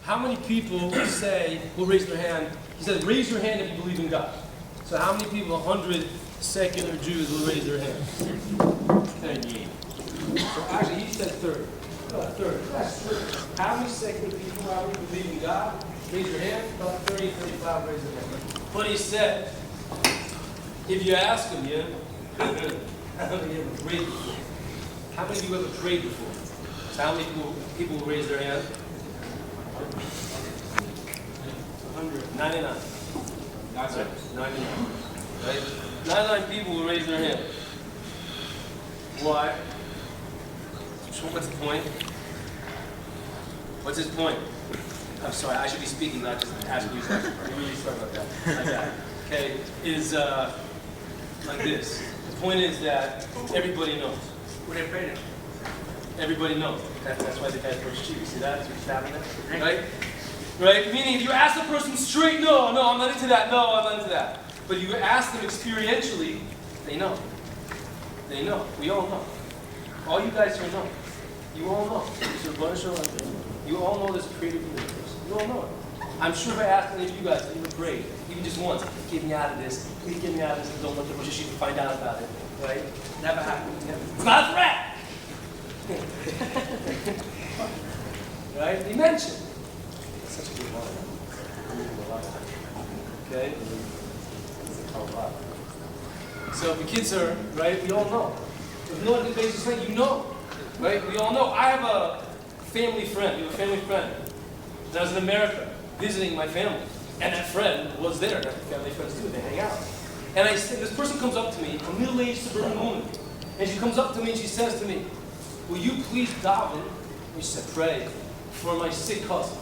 how many people will raise their hand? He said, raise your hand if you believe in God. So how many people, 100 secular Jews, will raise their hand? 38. So actually, he said third. Third. That's third. How many secular people believe in God? Raise your hand. About 30, 35 raise their hand. But he said, if you ask him, how many of you ever prayed before? How many of you ever prayed before? So how many people will raise their hand? 199. That's right. 99. Right? 99 people will raise their hand. Why? So what's the point? What's his point? I'm sorry, I should be speaking, not just asking you questions. I'm really sorry about that. Like that. Okay, is like this. The point is that everybody knows. What are they praying? Everybody knows. That's why the guy pushed you. See that? That's what's happening. Right? Right? Meaning, if you ask the person straight, no, I'm not into that. No, I'm not into that. But you ask them experientially, they know. They know. We all know. All you guys here know. You all know. You all know this creative universe. You all know it. I'm sure if I asked any of you guys, you would pray, even just once, get me out of this. Please get me out of this. And don't let the Rosh Yeshiva find out about it. Right? Never happened. It's not a threat. Right? He mentioned. Such a good line. Okay? So the kids are, right, we all know. If you know what the basis is saying, you know. Right? We all know. I have a family friend. You have a family friend. And I was in America visiting my family. And that friend was there. That's what family friends do. They hang out. And this person comes up to me, a middle-aged suburban woman. And she comes up to me and she says to me, will you please daven? And she said, pray for my sick cousin.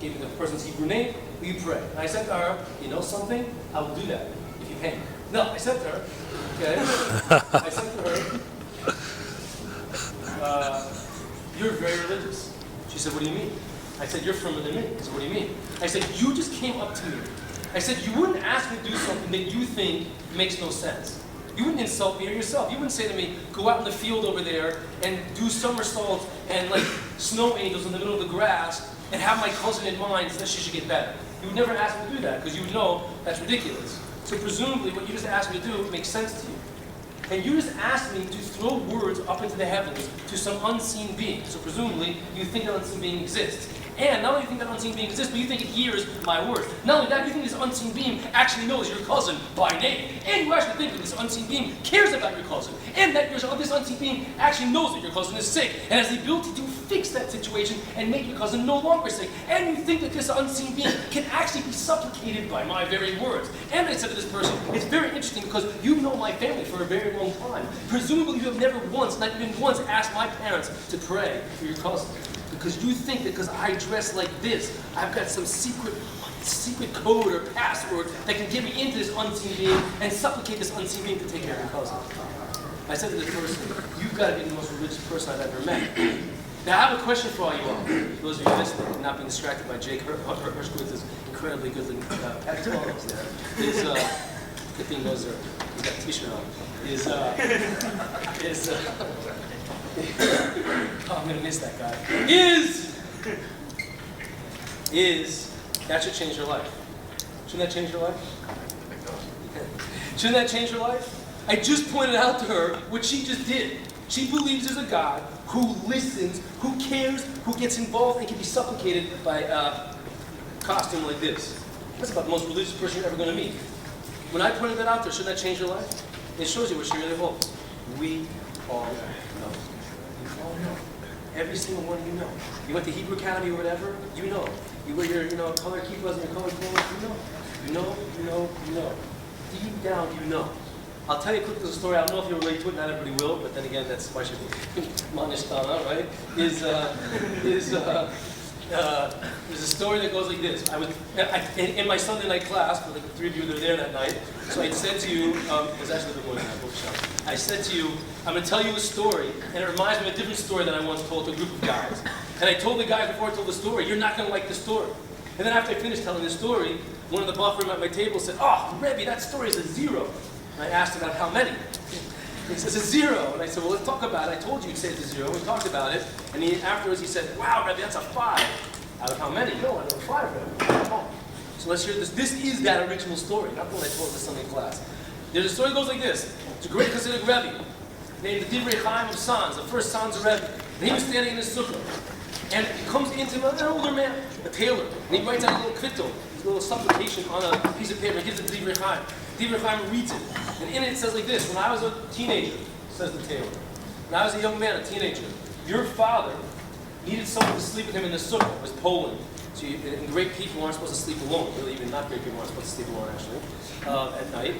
Gave me the person's Hebrew name. Will you pray? And I said to her, you know something? I will do that if you pay me. No, I said to her, okay? I said to her, you're very religious. She said, what do you mean? I said, you're firmer than me. I said, what do you mean? I said, you just came up to me. I said, you wouldn't ask me to do something that you think makes no sense. You wouldn't insult me or yourself. You wouldn't say to me, go out in the field over there and do somersaults and like snow angels in the middle of the grass and have my cousin in mind so that she should get better. You would never ask me to do that because you would know that's ridiculous. So presumably what you just asked me to do makes sense to you. And you just asked me to throw words up into the heavens to some unseen being. So presumably you think that unseen being exists. And not only do you think that unseen being exists, but you think it hears my words. Not only that, you think this unseen being actually knows your cousin by name. And you actually think that this unseen being cares about your cousin. And that this unseen being actually knows that your cousin is sick and has the ability to fix that situation and make your cousin no longer sick. And you think that this unseen being can actually be supplicated by my very words. And I said to this person, it's very interesting because you know my family for a very long time. Presumably you have never once, not even once, asked my parents to pray for your cousin. Because you think that because I dress like this, I've got some secret code or password that can get me into this unseen being and supplicate this unseen being to take care of your cousin. I said to this person, you've got to be the most religious person I've ever met. Now I have a question for all you all. Those of you listening and not being distracted by Jake Hershkowitz's incredibly good-looking pectorals there. Good thing those are, he's got a t-shirt on. Oh, I'm going to miss that guy. That should change your life. Shouldn't that change your life? Shouldn't that change your life? I just pointed out to her what she just did. She believes there's a God who listens, who cares, who gets involved, and can be supplicated by a costume like this. That's about the most religious person you're ever going to meet. When I pointed that out to her, shouldn't that change your life? It shows you what she really holds. We all know. Oh, no. Every single one you know. You went to Hebrew Academy or whatever, you know. You wear your color kippahs and your color clothes, you know. You know. Deep down, you know. I'll tell you a quick little story. I don't know if you'll relate to it, not everybody will, but then again, that's why I should be manishtana, right? There's a story that goes like this. In my Sunday night class, for like 3 of you that were there that night, so I said to you, it was actually a bit more than that, I said to you, I'm going to tell you a story, and it reminds me of a different story that I once told to a group of guys. And I told the guys before I told the story, you're not going to like the story. And then after I finished telling the story, one of the buffers at my table said, oh, Rebbe, that story is a 0. And I asked about how many. He says, it's a 0. And I said, well, let's talk about it. I told you you'd say it's a 0. We talked about it. And afterwards he said, wow, Rebbe, that's a 5. Out of how many? No, I don't So let's hear this. This is that original story, not the one I told in the Sunday class. There's a story that goes like this. It's a great Hasidic Rebbe named the Divrei Chaim of Sanz, the first Sanz Rebbe. And he was standing in his sukkah. And he comes into an older man, a tailor, and he writes out a little kvittel, a little supplication on a piece of paper and gives it to Divrei Chaim. Divrei Chaim reads it. And in it says like this: when I was a teenager, says the tailor, when I was a young man, a teenager, your father needed someone to sleep with him in the sukkah. It was Poland. So and great people aren't supposed to sleep alone. Really, even not great people aren't supposed to sleep alone, actually, at night.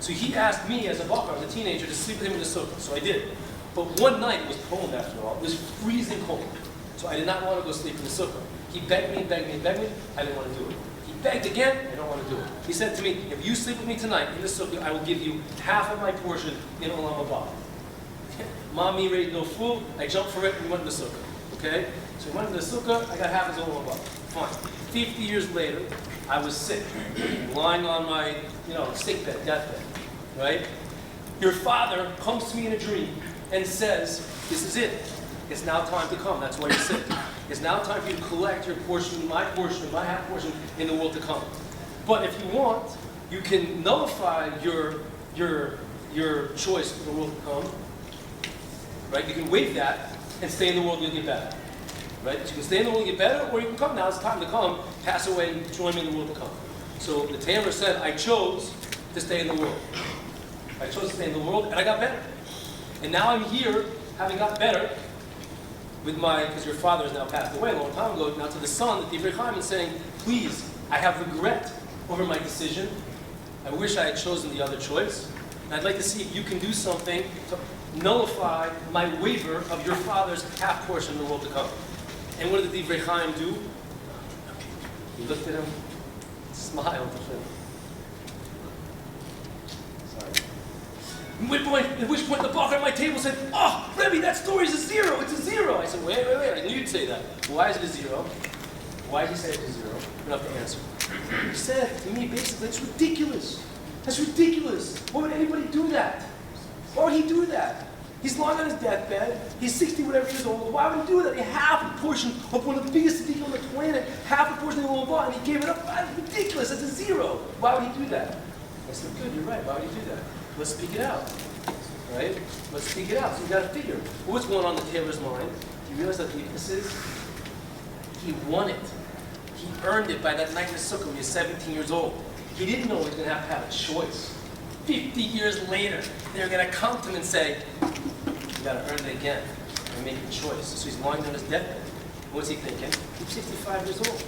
So he asked me as a bachar, as a teenager, to sleep with him in the sukkah. So I did. But one night, it was Poland after all. It was freezing cold. So I did not want to go sleep in the sukkah. He begged me, begged me, begged me. I didn't want to do it. He begged again. I don't want to do it. He said to me, if you sleep with me tonight in the sukkah, I will give you half of my portion in Olam Haba. Mommy raised no fool. I jumped for it and we went in the sukkah. Okay? So we went in the sukkah. I got half his Olam Haba. Fine. 50 years later, I was sick, lying on my, sick bed, deathbed. Right? Your father comes to me in a dream and says, this is it. It's now time to come. That's why you're sick. It's now time for you to collect your portion, my half portion in the world to come. But if you want, you can nullify your choice for the world to come. Right? You can waive that and stay in the world and you'll get better. Right? So you can stay in the world and get better, or you can come. Now it's time to come, pass away, and join me in the world to come. So the tailor said, I chose to stay in the world. I chose to stay in the world, and I got better. And now I'm here, having got better, because your father has now passed away a long time ago, now to the son, the Divrei Chaim, and saying, please, I have regret over my decision. I wish I had chosen the other choice. And I'd like to see if you can do something to nullify my waiver of your father's half portion in the world to come. And what did the Divrei Chaim do? He looked at him, smiled. At which point the bachar at my table said, oh, Rebbe, that story is a zero. It's a zero. I said, wait. I knew you'd say that. Why is it a zero? Why did he say it's a zero? You don't have to answer. He said to me, basically, it's ridiculous. That's ridiculous. Why would anybody do that? Why would he do that? He's lying on his deathbed. He's 60 whatever years old. Why would he do that? He half a portion of one of the biggest tzaddikim on the planet, half a portion of the world, and he gave it up. That's ridiculous. That's a zero. Why would he do that? I said, good, you're right. Why would he do that? Let's speak it out. Right? Let's speak it out. So you got to figure. What's going on in the tailor's mind? Do you realize how deep this is? He won it. He earned it by that night in the sukkah when he was 17 years old. He didn't know he was going to have a choice. 50 years later, they're going to come to him and say, you got to earn it again and make a choice. So he's lying on his deathbed. What's he thinking? I'm 65 years old.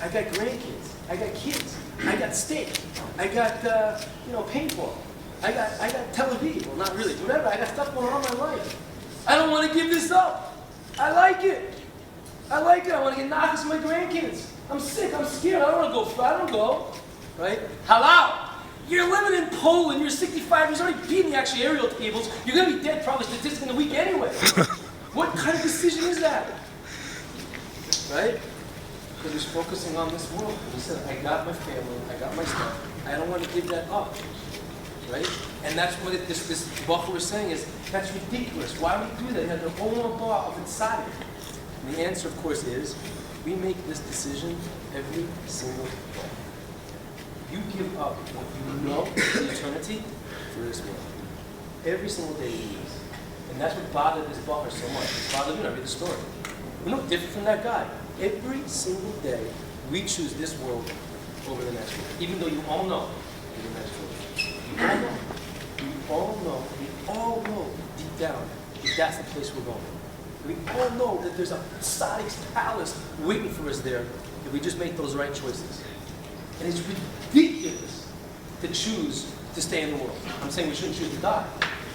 I got grandkids. I got kids. I got steak. I got, paintball. I got Tel Aviv. Well, not really. Whatever. I got stuff going on in my life. I don't want to give this up. I like it. I want to get nachas with my grandkids. I'm sick. I'm scared. I don't want to go. I don't go. Right? Halal. You're living in Poland. You're 65 years old. You're beating the actually aerial tables. You're going to be dead probably statistically in a week anyway. What kind of decision is that? Right? Because he's focusing on this world. He said, I got my family. I got my stuff. I don't want to give that up. Right? And that's what this bachar was saying is, that's ridiculous. Why would you do that? You have the whole law of inside. And the answer, of course, is, we make this decision every single day. You give up what you know is eternity for this world. Every single day you do this. And that's what bothered this bachar so much. It bothered me. I read the story. We're no different from that guy. Every single day, we choose this world over the next world. Even though you all know the next world. We all know deep down that that's the place we're going. We all know that there's a Tzadik's palace waiting for us there if we just make those right choices. And it's ridiculous to choose to stay in the world. I'm saying we shouldn't choose to die.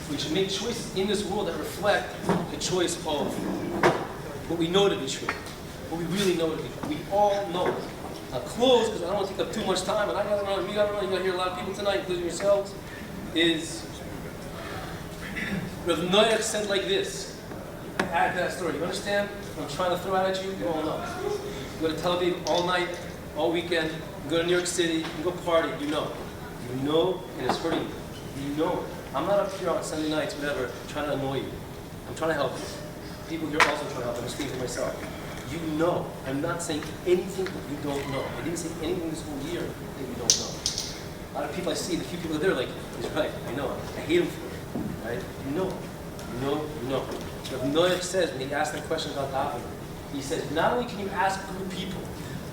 We should make choices in this world that reflect the choice of what we know to be true. What we really know to be true. We all know it. I'll close because I don't want to take up too much time, and I got to run, you got to run, you're going to hear a lot of people tonight, including yourselves, is Rav Noach said like this. Add that story. You understand what I'm trying to throw out at you? You all know. You go to Tel Aviv all night, all weekend, you go to New York City, you go party, you know. You know, and it's hurting you. You know it. I'm not up here on Sunday nights, whatever, trying to annoy you. I'm trying to help you. People here are also trying to help. I'm speaking for myself. You know. I'm not saying anything that you don't know. I didn't say anything this whole year that you don't know. A lot of people I see, the few people that are like, he's right, I know. I hate him for it. Right? You know. Rabbi Y Y says, when he asked that question about davening, he says, not only can you ask group people,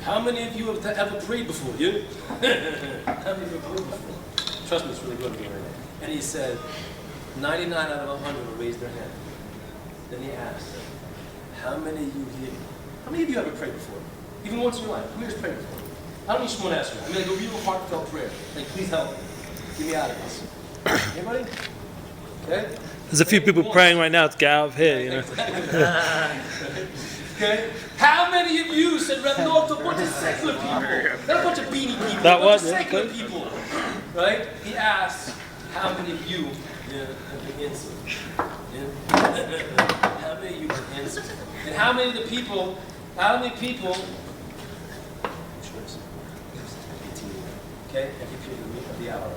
how many of you have ever prayed before? You? How many of you have prayed before? Trust me, it's really good to me right now. And he said, 99 out of 100 will raise their hand. Then he asked, how many of you here? How many of you ever prayed before? Even once in your life? Who here's prayed before? I don't need someone to ask you. I mean, like a real heartfelt prayer. Like, please help me. Get me out of this. Anybody? Okay? There's a few people praying right now. It's Gav here, you know. Okay? How many of you said, Rebbe, no, it's a bunch of secular people. Not a bunch of beanie people. That a bunch was of secular people. Right? He asked, how many of you have been answered? How many of you have answered? And how many of the people, okay? Every period of the hour.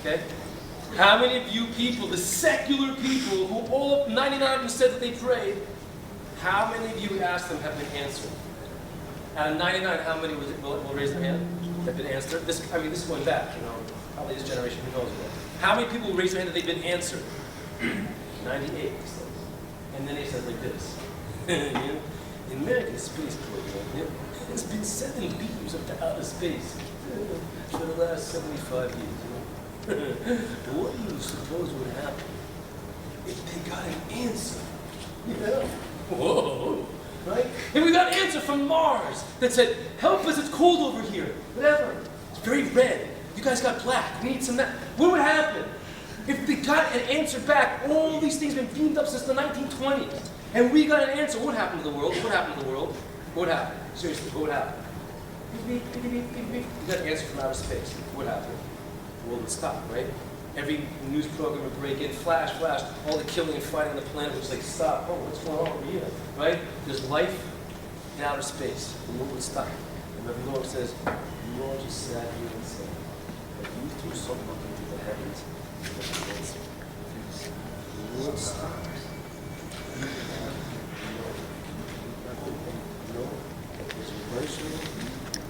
Okay? How many of you people, the secular people, who all of 99 of them said that they prayed, how many of you asked them have been answered? Out of 99, how many will raise their hand that have been answered? This is going back, probably this generation, who knows what. How many people will raise their hand that they've been answered? 98, he says. And then he says like this. In American space program, it's been sending beams up to outer space for the last 75 years. What do you suppose would happen if they got an answer? Whoa, right? And we got an answer from Mars that said, help us, it's cold over here. Whatever. It's very red. You guys got black. We need some that. What would happen? If they got an answer back, all these things have been beamed up since the 1920s. And we got an answer. What happened to the world? What happened to the world? What happened? Seriously, what would happen? You got an answer from outer space. What happened? The world would stop, right? Every news program would break in, flash, all the killing and fighting on the planet would just like stop. Oh, what's going on over here? Right? There's life in outer space. The world would stop. And Rabbi Y Y says, the Lord just sat here and said, that you threw something up into the heavens, the world stops. There's a virtue.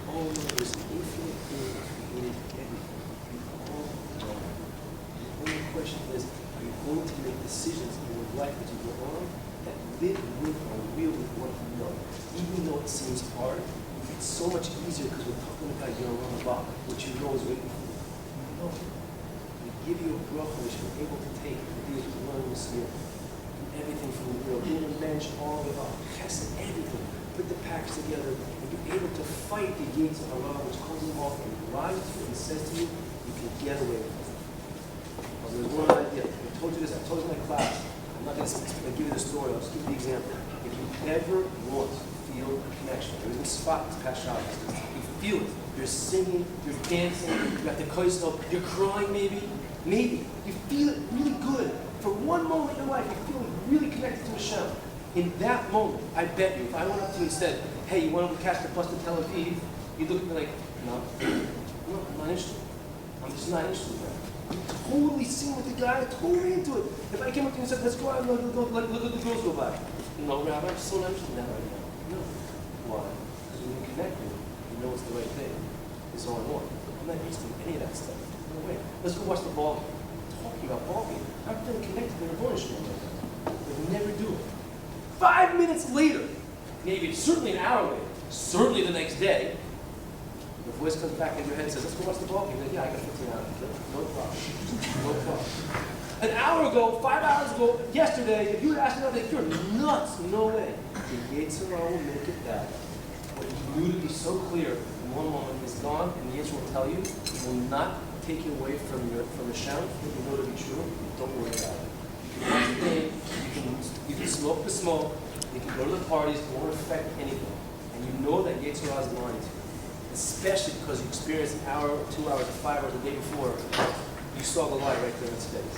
Oh no, there's an infinite being who created everything. The only question is, are you going to make decisions in your life as you go on that live with or real with what you know? Even though it seems hard, it's so much easier because we're talking about your own about what you know is waiting for you. You know. We give you a bracha which you're able to take the days you learn this year. Everything from the world, in a bench, all the way up, chesed, everything. Put the packs together, and you're able to fight the gates of Allah, which comes along and lies to you and says to you, you can get away with it. There's one idea. I told you this, I told you in my class. I'm not going to give you the story, I'll just give you the example. If you ever want to feel a connection, there isn't a spot, it's past Shabbos. You feel it. You're singing, you're dancing, you got the koisel, you're crying maybe. You feel it really good. For one moment in your life, you feel really connected to Hashem. In that moment, I bet you, if I went up to you and said, hey, you want to catch the bus to Tel Aviv? You'd look at me like, no, I'm not interested. I'm just not interested in that. I'm totally singing with the guy, totally into it. If I came up to you and said, let's go out and look at the girls go by. No, Rabbi, I'm so not interested in that right now. No. Why? Because when you're connected, you know it's the right thing. It's all I want. I'm not interested in any of that stuff. No way. Let's go watch the ball game. Talking about ball game. I'm feeling connected to the bonus right now. But never do it. 5 minutes later, maybe certainly an hour later, certainly the next day, the voice comes back in your head and says, let's go watch the ball game. Like, yeah, I got 15 hours. No problem. No problem. An hour ago, 5 hours ago, yesterday, if you would ask me, like, you're nuts. No way. The Yetzer Hara will make it that. What you knew to be so clear in one moment is gone, and the Yetzer will tell you, it will not take you away from Hashem, what you know to be true. Don't worry about it. You can watch the game, you can smoke the smoke, you can go to the parties, it won't affect anything. And you know that Yetzer Hara is lying to you. Especially because you experienced an hour, 2 hours, or 5 hours the day before, you saw the lie right there in his face.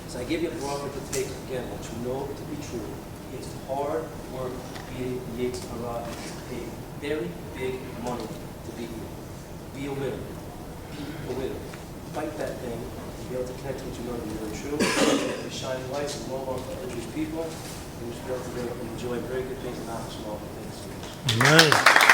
So I give you a bracha to take again, what you know to be true. It's hard work beating Yetzer Hara, and it's paid very big money to beat you. Be a winner. Be a winner. Fight that thing and be able to connect to what you know to be really true. Be shining lights and no longer for other people, and you should be able to enjoy very good things and not small things. Amen.